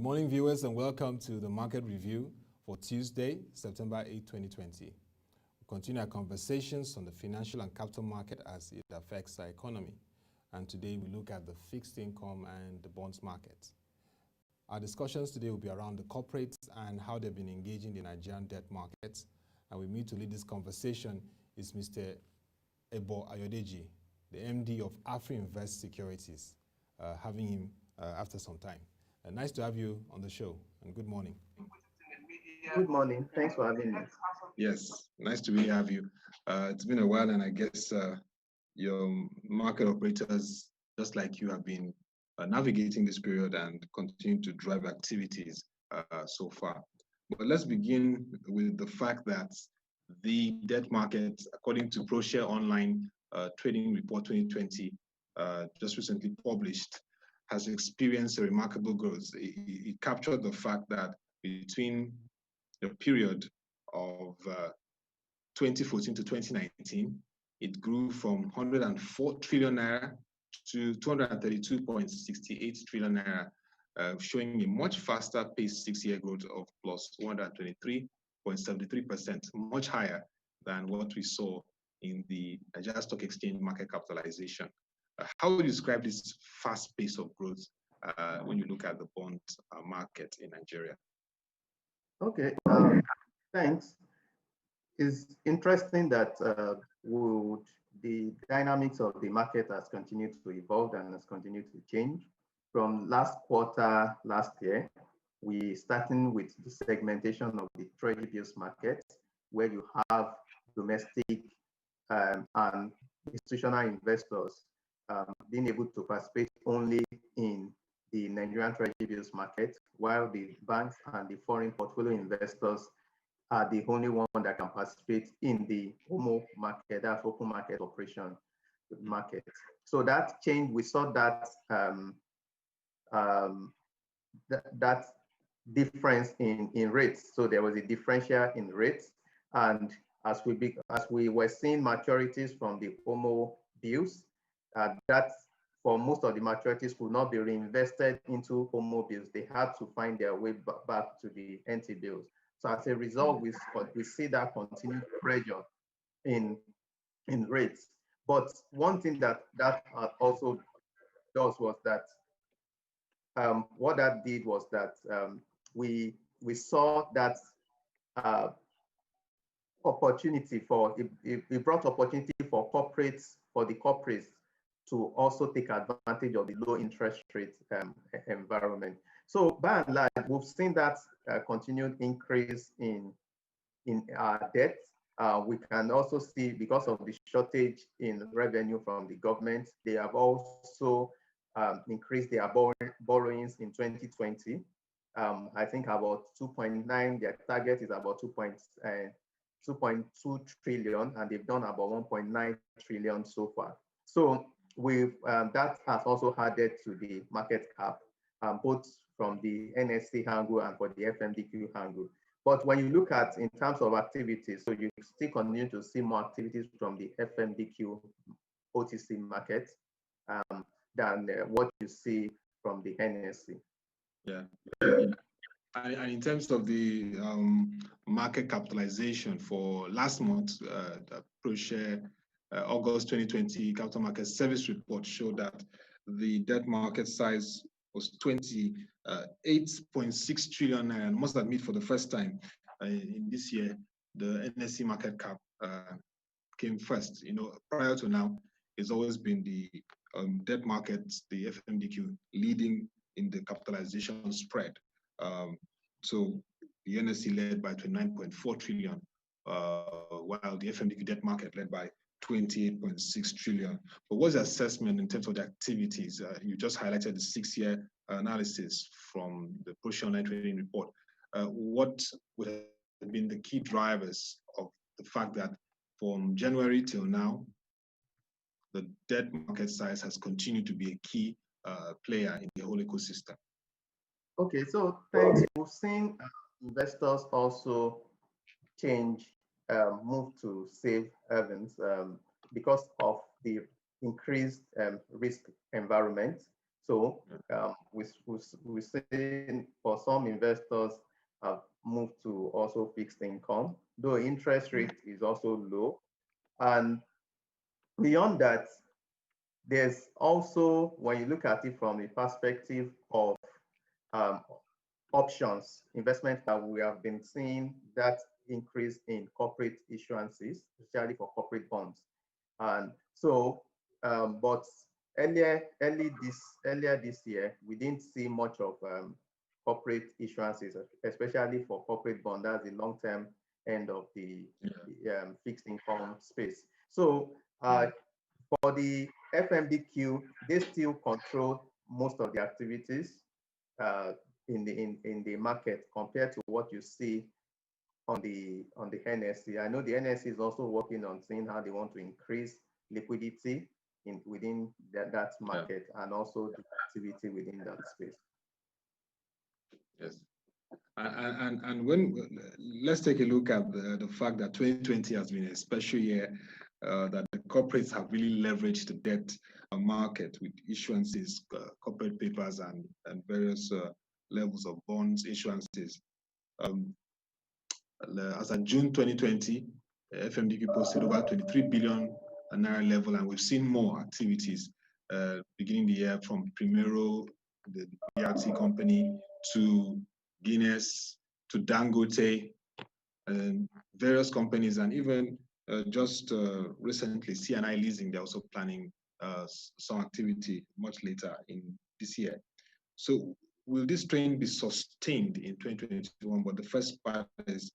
morning, viewers, and welcome to the market review for Tuesday, September 8, 2020. We continue our conversations on the financial and capital market as it affects our economy. And today we look at the fixed income and the bonds market. Our discussions today will be around the corporates and how they've been engaging the Nigerian debt markets. And with me to lead this conversation is Mr. Ebo Ayodeji, the MD of Afrinvest Securities, having him after some time. Nice to have you on the show, and good morning. Good morning. Thanks for having me. Yes, nice to really have you. It's been a while, and I guess your market operators, just like you, have been navigating this period and continue to drive activities so far. But let's begin with the fact that the debt market, according to ProShare Online Trading Report 2020, just recently published, has experienced a remarkable growth. It captured the fact that between the period of 2014 to 2019, it grew from 104 trillion naira to 232.68 trillion naira, showing a much faster pace 6-year growth of plus 123.73%, much higher than what we saw in the Nigerian Stock Exchange market capitalization. How would you describe this fast pace of growth when you look at the bond market in Nigeria? Okay, thanks. It's interesting that the dynamics of the market has continued to evolve and has continued to change. From last quarter last year, we starting with the segmentation of the treasury bills market, where you have domestic and institutional investors being able to participate only in the Nigerian treasury bills market, while the banks and the foreign portfolio investors are the only one that can participate in the OMO market, that's open market operation market. So that change, we saw that that difference in rates. So there was a differential in rates, and as we were seeing maturities from the OMO bills, that for most of the maturities could not be reinvested into OMO bills. They had to find their way back to the NT bills. So as a result, we see that continued pressure in rates. But one thing that also does was that what that did was that we saw that opportunity for it brought opportunity for the corporates to also take advantage of the low interest rate environment. So by and large, we've seen that continued increase in our debt. We can also see, because of the shortage in revenue from the government, they have also increased their borrowings in 2020. I think about 2.9, their target is about 2.2 trillion, and they've done about 1.9 trillion so far. So that has also added to the market cap, both from the NSE angle and for the FMDQ angle. But when you look at in terms of activities, so you still continue to see more activities from the FMDQ OTC market than what you see from the NSE. Yeah. And in terms of the market capitalization for last month, the ProShare August 2020 Capital Market Service Report showed that the debt market size was 28.6 trillion naira. And I must admit, for the first time in this year, the NSE market cap came first. You know, prior to now, it's always been the debt market, the FMDQ, leading in the capitalization spread. So the NSE led by 29.4 trillion, while the FMDQ debt market led by 28.6 trillion. But what's the assessment in terms of the activities? You just highlighted the 6-year analysis from the ProShare Online Trading Report. What would have been the key drivers of the fact that from January till now, the debt market size has continued to be a key player in the whole ecosystem? Okay, so thanks. We've seen investors also move to safe havens because of the increased risk environment. So we see for some investors have moved to also fixed income, though interest rate is also low. And beyond that, there's also, when you look at it from the perspective of um, options, investment, that we have been seeing that increase in corporate issuances, especially for corporate bonds. And so, but earlier this year, we didn't see much of corporate issuances, especially for corporate bond. That's the long-term end of the fixed income space. So for the FMDQ, they still control most of the activities in the market compared to what you see on the NSE. I know the NSE is also working on seeing how they want to increase liquidity within that market, and also the activity within that space. Yes. And when let's take a look at the fact that 2020 has been a special year, that the corporates have really leveraged the debt market with issuances, corporate papers, and various levels of bonds issuances. As of June 2020, FMDQ posted over 23 billion naira level, and we've seen more activities beginning the year, from Primero, the BRT company, to Guinness, to Dangote, and various companies, and even just recently, CNI Leasing, they're also planning some activity much later in this year. So will this trend be sustained in 2021? But the first part is,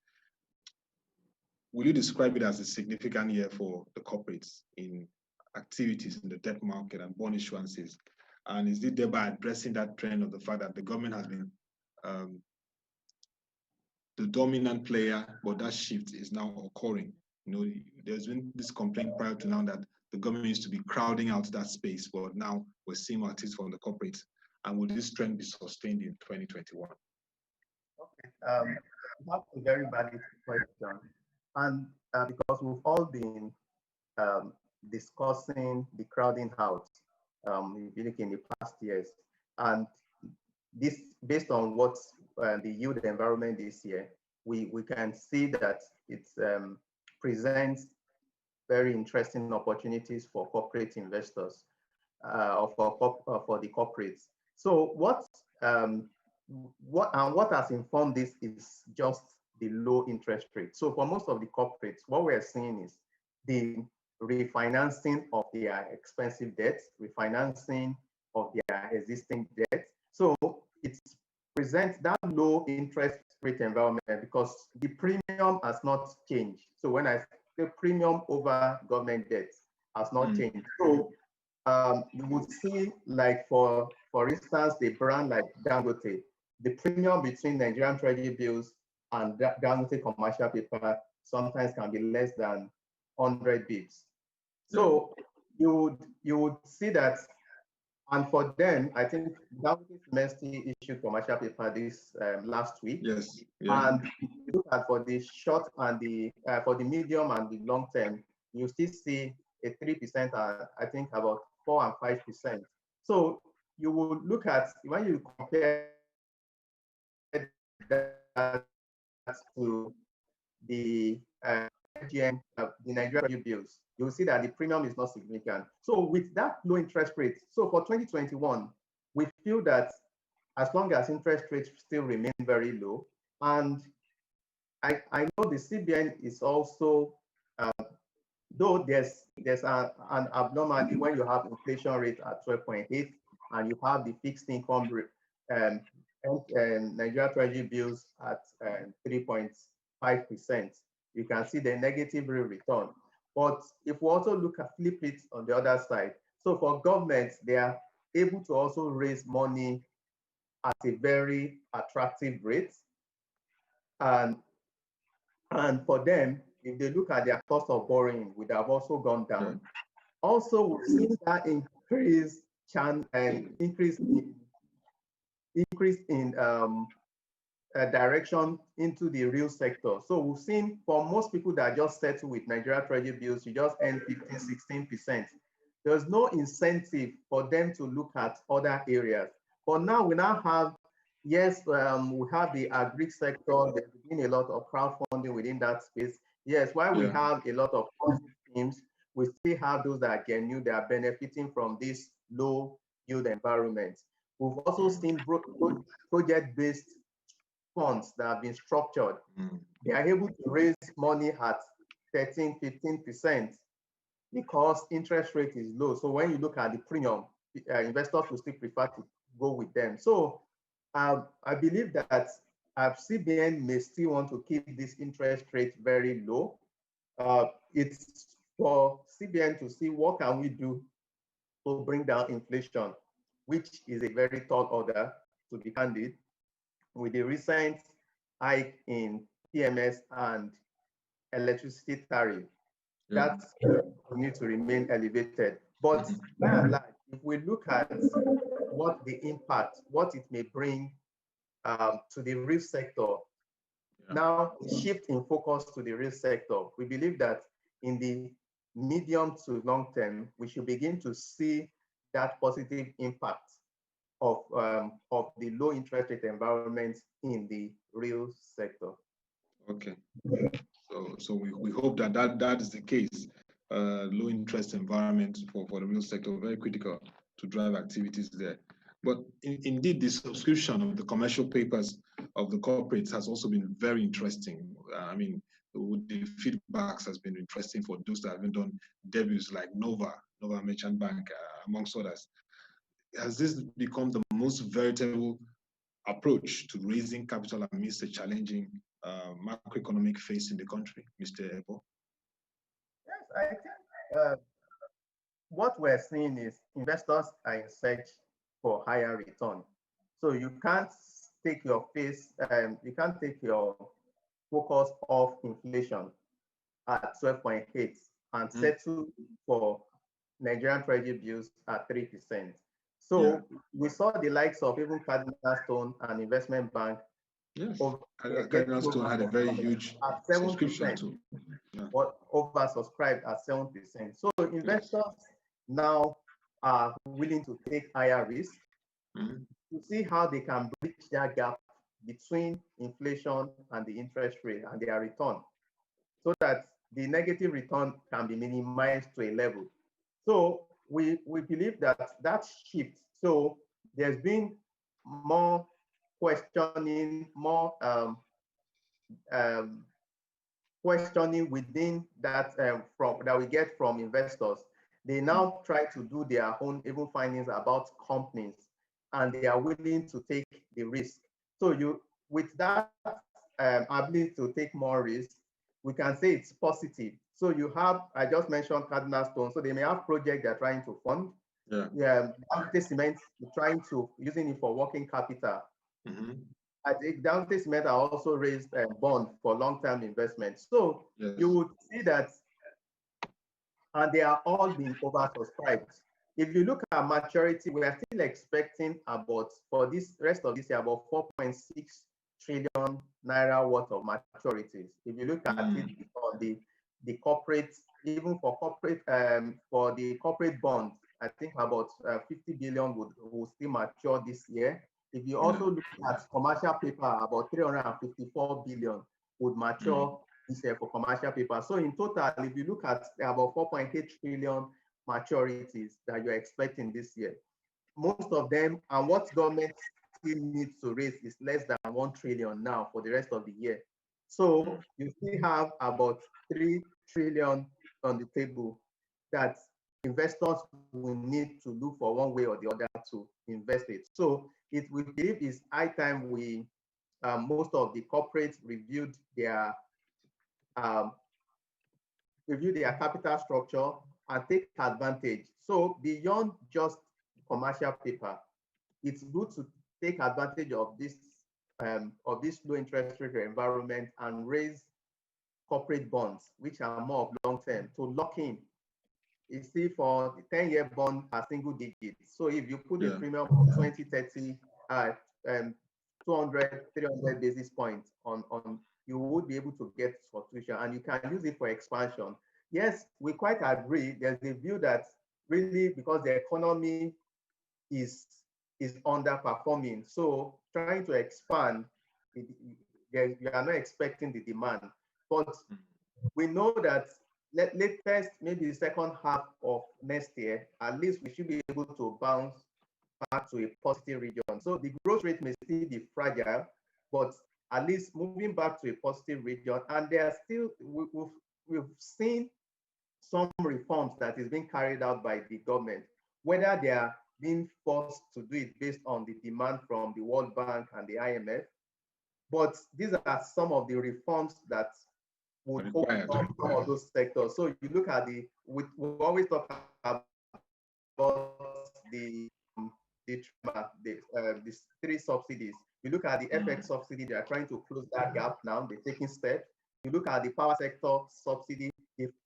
will you describe it as a significant year for the corporates in activities in the debt market and bond issuances? And is it thereby addressing that trend of the fact that the government has been the dominant player, but that shift is now occurring? You know, there's been this complaint prior to now that the government used to be crowding out that space, but now we're seeing more activities from the corporates. And will this trend be sustained in 2021? Okay, that's a very valid question. And because we've all been discussing the crowding out, if you look in the past years, and this, based on what the yield environment this year, we can see that it presents very interesting opportunities for corporate investors, or for the corporates. So what has informed this is just the low interest rate. So for most of the corporates, what we're seeing is the refinancing of their expensive debts, refinancing of their existing debt. So it presents that low interest rate environment because the premium has not changed. So when I say premium over government debt has not changed. So you would see, like for instance, the brand like Dangote, the premium between Nigerian Treasury bills and Dangote commercial paper sometimes can be less than 100 bips. So you would see that, and for them, I think Dangote Semesti issued commercial paper this last week. Yes. Yeah. And if you look at for the short and the for the medium and the long term, you still see a 3%, I think about 4 and 5%. So you would look at, when you compare that to the the Nigerian bills, you'll see that the premium is not significant. So with that low interest rate, so for 2021, we feel that as long as interest rates still remain very low, and I know the CBN is also, though there's an abnormality when you have inflation rate at 12.8 and you have the fixed income Nigeria Treasury bills at 3.5%. You can see the negative real return. But if we also look at flip it on the other side, so for governments, they are able to also raise money at a very attractive rate. And for them, if they look at their cost of borrowing, would have also gone down. Also, we've seen that increase in direction into the real sector. So we've seen, for most people that just settle with Nigeria Treasury bills, you just earn 15, 16%. there's no incentive for them to look at other areas. But now we now have, yes, we have the agri sector. There's been a lot of crowdfunding within that space. Yes, while we have a lot of schemes, we still have those that are genuine, that are benefiting from this low yield environment. We've also seen project-based funds that have been structured. They are able to raise money at 13, 15% because interest rate is low. So when you look at the premium, investors will still prefer to go with them. So I believe that CBN may still want to keep this interest rate very low. It's for CBN to see what can we do to bring down inflation, which is a very tall order, to be candid, with the recent hike in PMS and electricity tariff. That need to remain elevated. But by and large, if we look at what the impact, what it may bring to the real sector, now shift in focus to the real sector, we believe that in the medium to long term, we should begin to see that positive impact of the low interest rate environment in the real sector. Okay. So we hope that is the case. Low interest environment for the real sector, very critical to drive activities there. But indeed, the subscription of the commercial papers of the corporates has also been very interesting. I mean, the feedbacks has been interesting for those that haven't done debuts like Nova Merchant Bank, amongst others. Has this become the most veritable approach to raising capital amidst a challenging macroeconomic phase in the country, Mr. Ebo? Yes, I think what we're seeing is investors are in search for higher return. So you can't take your focus off inflation at 12.8 and settle for Nigerian Treasury bills at 3%. So we saw the likes of even Cardinal Stone and Investment Bank. Yes, Cardinal Stone had a very huge subscription too. But oversubscribed at 7%. So investors now are willing to take higher risk to see how they can bridge that gap between inflation and the interest rate and their return, so that the negative return can be minimized to a level. So we believe that shift. So there's been more questioning, more questioning within that that we get from investors. They now try to do their own even findings about companies, and they are willing to take the risk. So with that ability to take more risk, we can say it's positive. So you have, I just mentioned Cardinal Stone, so they may have projects they're trying to fund. Dangote Cement, trying to using it for working capital. I think Dangote Cement are also raised a bond for long-term investment. So you would see that, and they are all being oversubscribed. If you look at maturity, we are still expecting about, for this rest of this year, about 4.6 trillion naira worth of maturities. If you look at it for the corporate, even for corporate, for the corporate bonds, I think about 50 billion will still mature this year. If you also look at commercial paper, about 354 billion would mature this year for commercial paper. So in total, if you look at about 4.8 trillion maturities that you're expecting this year, most of them, and what government still needs to raise is less than 1 trillion now for the rest of the year. So you still have about 3 trillion on the table that investors will need to look for one way or the other to invest it. So we believe it's high time we, most of the corporates reviewed their capital structure and take advantage. So beyond just commercial paper, it's good to take advantage of this low interest rate environment and raise corporate bonds, which are more of long term, to lock in. You see, for the 10-year bond are single digits. So if you put a premium of 20, 30, 200, 300 basis points on, you would be able to get subscription, and you can use it for expansion. Yes, we quite agree. There's a view that really because the economy is underperforming. So trying to expand, you are not expecting the demand. But we know that latest, maybe the second half of next year, at least we should be able to bounce back to a positive region. So the growth rate may still be fragile, but at least moving back to a positive region. And there are still, we've seen some reforms that is being carried out by the government, whether they are being forced to do it based on the demand from the World Bank and the IMF. But these are some of the reforms that would open up some of those sectors. So you look at we always talk about the three subsidies. You look at the FX subsidy, they are trying to close that gap now, they're taking steps. You look at the power sector subsidy,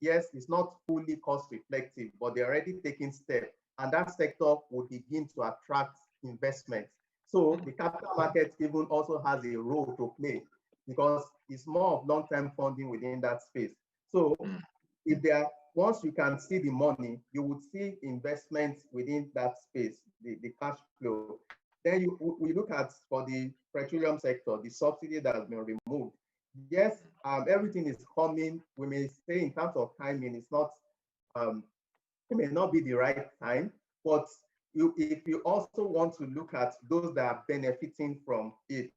yes, it's not fully cost reflective, but they're already taking steps. And that sector will begin to attract investment. So the capital market even also has a role to play because it's more of long-term funding within that space. So if once you can see the money, you would see investment within that space, the cash flow. Then we look at, for the petroleum sector, the subsidy that has been removed. Yes, everything is coming. We may say in terms of timing, it's not, it may not be the right time, but if you also want to look at those that are benefiting from it,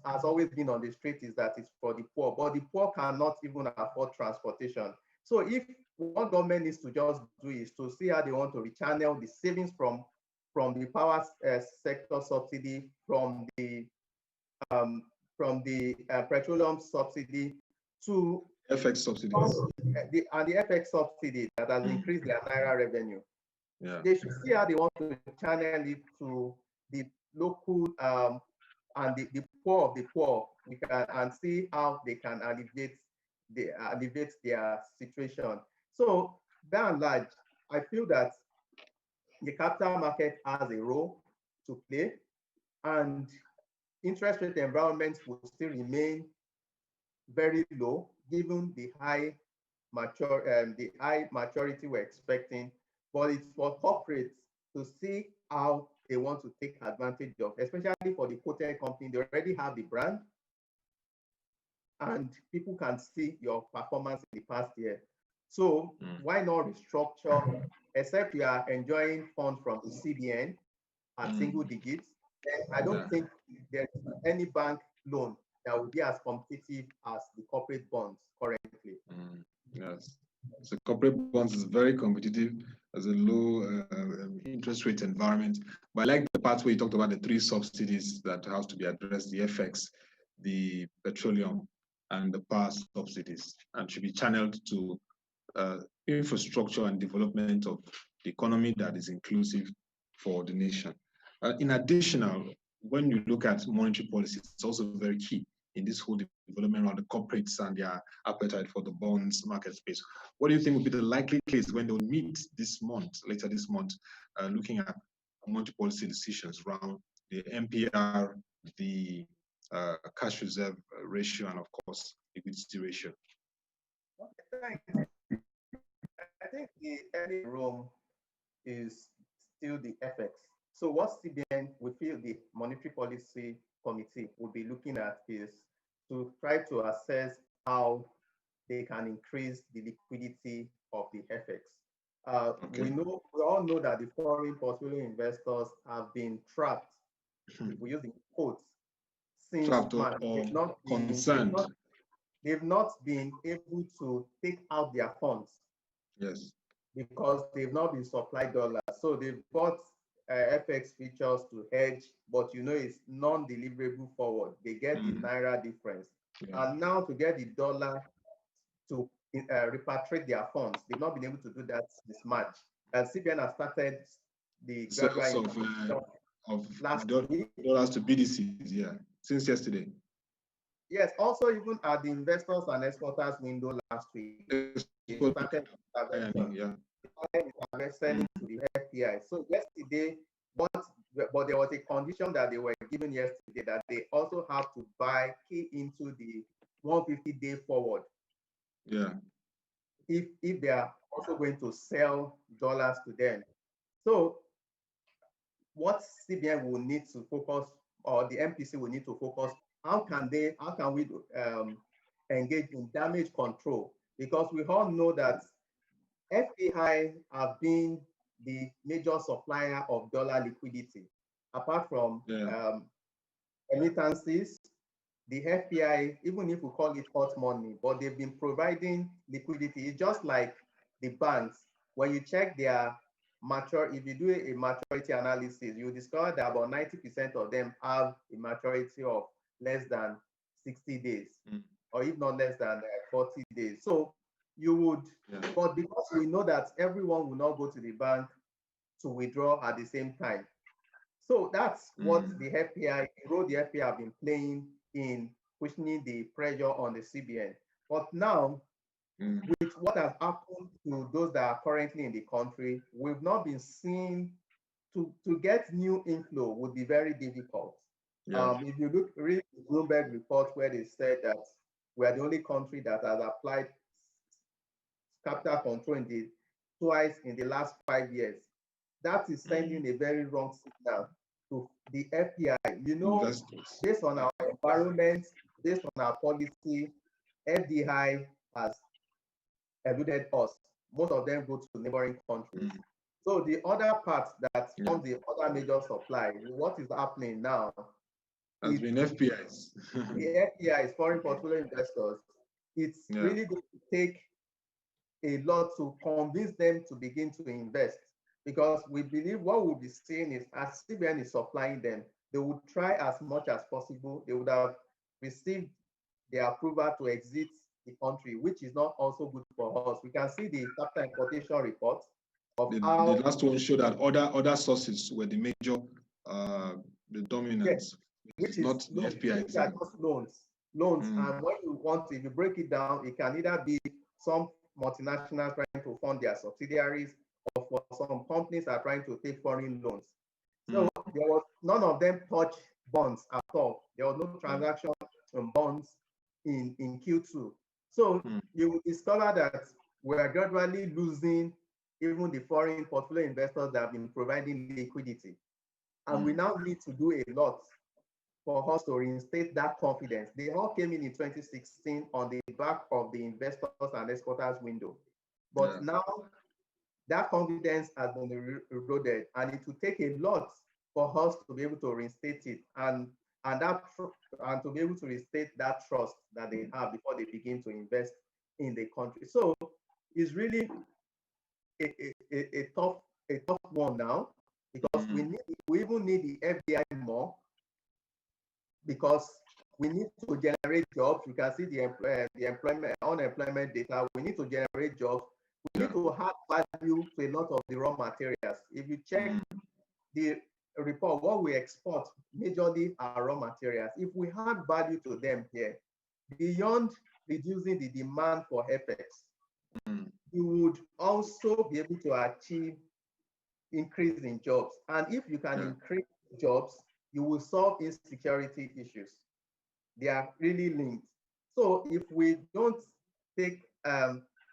has always been on the street is that it's for the poor, but the poor cannot even afford transportation. So if what government needs to just do is to see how they want to rechannel the savings from the power sector subsidy, from the petroleum subsidy to FX subsidies. The FX subsidy that has increased their Naira revenue. Yeah. They should see how they want to channel it to the local and the poor of the poor, and see how they can alleviate their situation. So by and large, I feel that the capital market has a role to play, and interest rate environments will still remain very low given the high maturity we're expecting. But it's for corporates to see how they want to take advantage of, especially for the quoted company. They already have the brand, and people can see your performance in the past year. So why not restructure, except you are enjoying funds from the CBN at single digits? I don't think there's any bank loan that will be as competitive as the corporate bonds currently. Yes. So corporate bonds is very competitive as a low interest rate environment. But I like the part where you talked about the three subsidies that have to be addressed: the FX, the petroleum, and the power subsidies, and should be channeled to infrastructure and development of the economy that is inclusive for the nation. In addition, when you look at monetary policy, it's also very key in this whole development around the corporates and their appetite for the bonds market space. What do you think would be the likely case when they'll meet this month, later this month, looking at monetary policy decisions around the MPR, the cash reserve ratio, and of course, liquidity ratio? Okay, thanks. I think the early room is still the FX. So what CBN, we feel the Monetary Policy Committee will be looking at is to try to assess how they can increase the liquidity of the FX. We all know that the foreign portfolio investors have been trapped, if we use the quotes, since March. They've not been able to take out their funds. Yes. Because they've not been supplied dollars. So they've bought FX features to hedge, but it's non-deliverable forward. They get the Naira difference. Yeah. And now to get the dollar to repatriate their funds, they've not been able to do that this March. And CBN has started the gradual of last week. Dollars to BDCs, since yesterday. Yes, also even at the investors and exporters window last week, they started selling to the FPI. So yesterday, but there was a condition that they were given yesterday that they also have to key into the 150-day forward. Yeah. if they are also going to sell dollars to them. So what CBN will need to focus, or the MPC will need to focus, how can we engage in damage control? Because we all know that FDI have been the major supplier of dollar liquidity, apart from remittances. The FPI, even if we call it hot money, but they've been providing liquidity. It's just like the banks. When you check their if you do a maturity analysis, you discover that about 90% of them have a maturity of less than 60 days, or if not less than 40 days. So you would, but because we know that everyone will not go to the bank to withdraw at the same time. So that's what the FPI, the role the FPI have been playing in pushing the pressure on the CBN. But now, with what has happened to those that are currently in the country, we've not been seen to get new inflow would be very difficult. If you read the Bloomberg report where they said that we are the only country that has applied capital control twice in the last 5 years, that is sending a very wrong signal to the FDI. You know, based on our environment, based on our policy, FDI has eluded us. Most of them go to neighboring countries. So the other part that from the other major supply, what is happening now? Has been FPIs. The FPIs, foreign portfolio investors, it's really going to take a lot to convince them to begin to invest, because we believe what we'll be seeing is, as CBN is supplying them, they would try as much as possible. They would have received the approval to exit the country, which is not also good for us. We can see the capital importation report of the last one showed that other sources were the major, the dominance, which is not the FPI. Which are just loans. And when you want to, if you break it down, it can either be some multinationals trying to fund their subsidiaries, or for some companies are trying to take foreign loans. So there was none of them touch bonds at all. There was no transaction on bonds in Q2. So you will discover that we are gradually losing even the foreign portfolio investors that have been providing liquidity. And we now need to do a lot for us to reinstate that confidence. They all came in 2016 on the back of the investors and exporters window. But now that confidence has been eroded, and it will take a lot for us to be able to reinstate it and to be able to reinstate that trust that they have before they begin to invest in the country. So it's really a tough one now, because we even need the FDI more, because we need to generate jobs. You can see the unemployment data. We need to generate jobs. We need to add value to a lot of the raw materials. If you check the report, what we export majorly are raw materials. If we add value to them here, beyond reducing the demand for FX, you would also be able to achieve increase in jobs. And if you can increase jobs, you will solve insecurity issues. They are really linked. So if we don't take,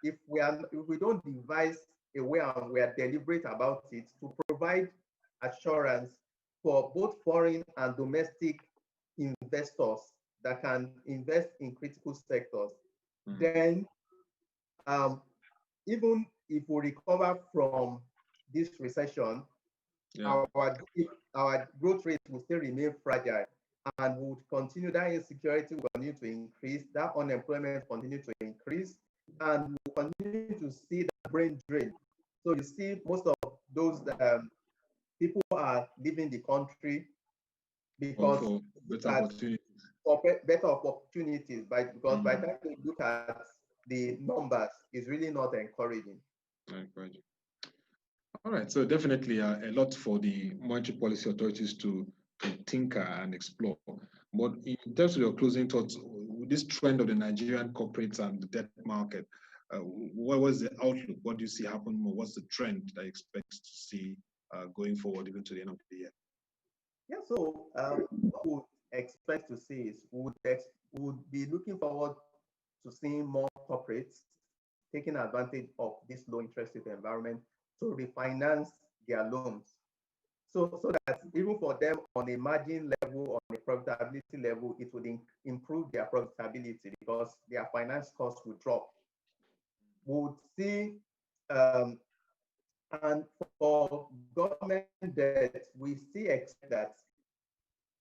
if we don't devise a way and we are deliberate about it to provide assurance for both foreign and domestic investors that can invest in critical sectors, then even if we recover from this recession, our growth rate will still remain fragile, and would continue, that insecurity will continue to increase, that unemployment continue to increase, and we'll continue to see the brain drain. So you see most of those people are leaving the country because for better opportunities, because by the time you look at the numbers, it's really not encouraging. All right, so definitely a lot for the monetary policy authorities to tinker and explore. But in terms of your closing thoughts, with this trend of the Nigerian corporates and the debt market, what was the outlook? What do you see happen more? What's the trend that you expect to see going forward, even to the end of the year? Yeah, so what we expect to see is we would be looking forward to seeing more corporates taking advantage of this low interest rate environment to refinance their loans. So that even for them on a margin level, on a profitability level, it would improve their profitability because their finance costs would drop. We would see, and for government debt, we still expect that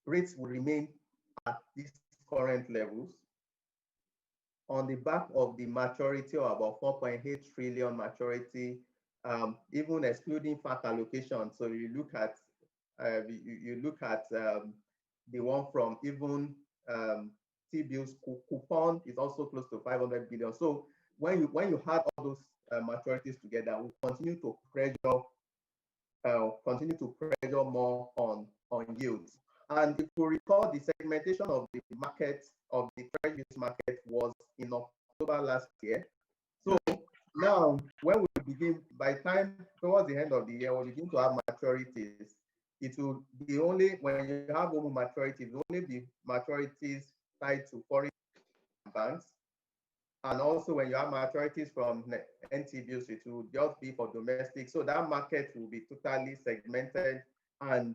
rates will remain at these current levels on the back of the maturity of about 4.8 trillion maturity, even excluding FAC allocation. So you look at the one from even T-bills coupon is also close to 500 billion. So when you had all those maturities together, we continue to pressure more on yields. And if you recall, the segmentation of the market, of the treasury market, was in October last year. So now, when we begin, by time towards the end of the year, we begin to have maturities. It will be only when you have home maturities, only the maturities tied to foreign banks. And also when you have maturities from NT-bills, it will just be for domestic. So that market will be totally segmented. And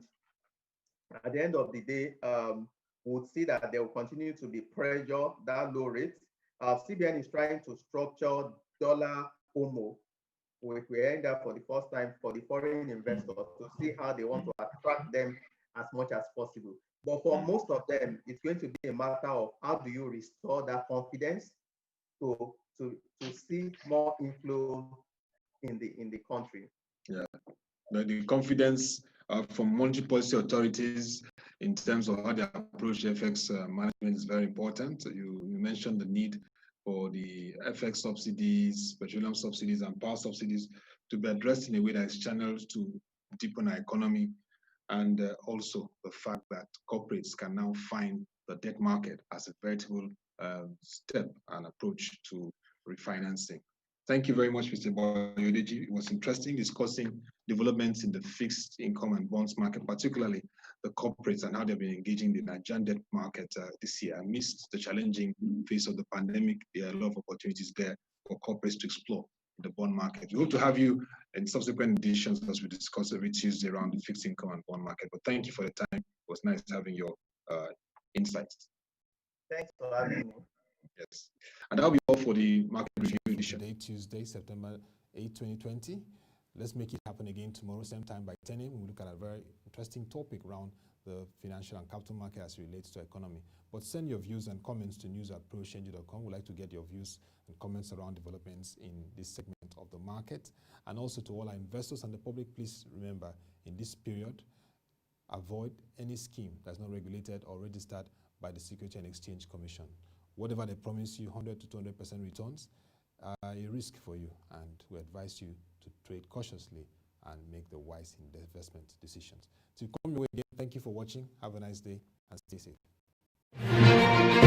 at the end of the day, we'll see that there will continue to be pressure, that low rate. CBN is trying to structure dollar OMO. We're hearing that for the first time for the foreign investors to see how they want to attract them as much as possible. But for most of them, it's going to be a matter of how do you restore that confidence to see more inflow in the country. Yeah, the confidence from monetary policy authorities in terms of how they approach FX management is very important. You mentioned the need for the FX subsidies, petroleum subsidies, and power subsidies to be addressed in a way that is channeled to deepen our economy, and also the fact that corporates can now find the debt market as a veritable step and approach to refinancing. Thank you very much, Mr. Ebo Ayodeji. It was interesting discussing developments in the fixed income and bonds market, particularly the corporates and how they've been engaging the Nigerian debt market this year. Amidst the challenging phase of the pandemic, there are a lot of opportunities there for corporates to explore the bond market. We hope to have you in subsequent editions as we discuss every Tuesday around the fixed income and bond market. But thank you for the time. It was nice having your insights. Thanks for having me. Yes. And that'll be all for the market review edition. Today, Tuesday, September 8, 2020. Let's make it happen again tomorrow, same time by 10 a.m. We'll look at a very interesting topic around the financial and capital market as it relates to economy. But send your views and comments to news@prochange.com. We'd like to get your views and comments around developments in this segment of the market. And also to all our investors and the public, please remember, in this period, avoid any scheme that's not regulated or registered by the Securities and Exchange Commission. Whatever they promise you, 100 to 200% returns, are a risk for you, and we advise you to trade cautiously and make the wise investment decisions. To come your way again, thank you for watching. Have a nice day and stay safe.